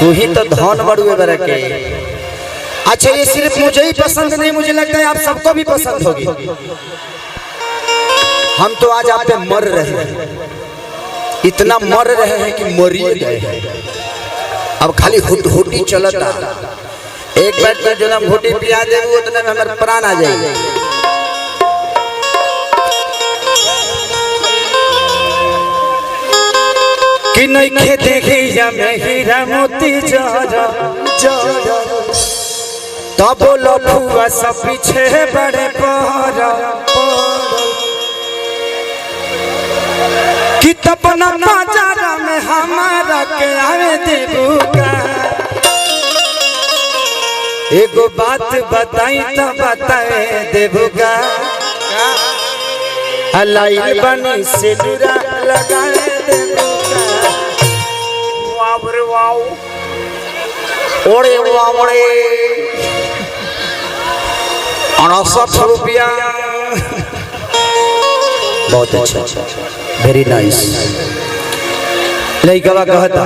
तू ही तो धन बड़ुए बरा के। अच्छा ये सिर्फ मुझे ही पसंद नहीं, मुझे लगता है आप सबको भी पसंद होगी। हम तो आज आप पे मर रहे हैं, इतना मर रहे हैं कि मरिए गए हैं। अब खाली हुटी चलता, एक बार तो जो हम हुटी पिया दे उतने में हमारे प्राण आ जाएंगे। कि नहीं खे देखे या मैं हीरा मोती जरा तब लफुआ सब पीछे बड़े पड़ा कि तपना बाजारा में हमारा के आवे देबूका। एगो बात बताई तो बताए देबूका, अलाई बनी से डुरा लगाए देबूका। वाव रे वाव, ओड़े वावड़े 68 रुपया। बहुत अच्छा, वेरी नाइस। लइकवा कहता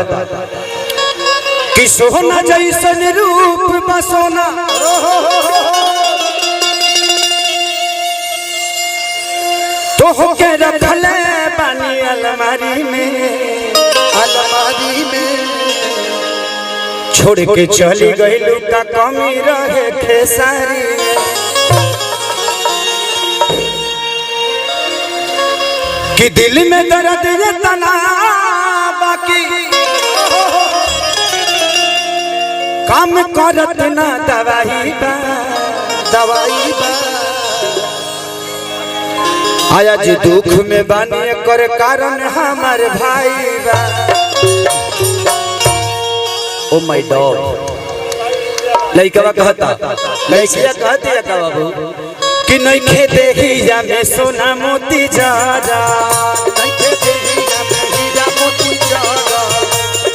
कि सोना जैसन रूप बसोना तो होके रखले बानी अलमारी में, अलमारी में छोड़ के चली गई लुका कमी रहे खेसारी। कि दिल में दर्द ये तना बाकी काम करत ना दवाई बा, दवाई बा। आया जी दुख में बानी कर कारण हमारे भाई बा। ओ माय डॉग, लइकवा कहता, लइकिया कहती है का बाबू कि नहीं खे देखी या मैं सोना मोती जरा,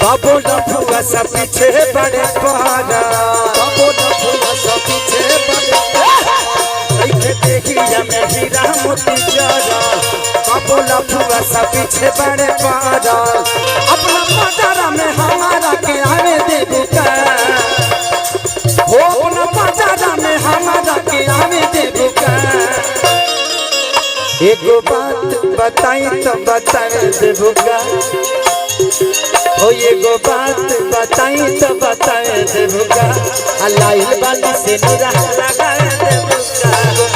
बाबू लफुआ सब पीछे बड़े पड़ा, बाबू लफुआ सब पीछे बड़े पड़ा। नहीं खे देखी या मैं हीरा मोती जरा, बाबू लफुआ सब पीछे बड़े पड़ा। अपना बाजारा में हमारा के आवे देबूका, हो अपना बाजारा में हमारा के आवे देबूका। एगो बात बताई तो बताए देबूका, ओ एगो बात बताई तो बताए देबूका। अलाइल बाली से निरा लगाए देबूका।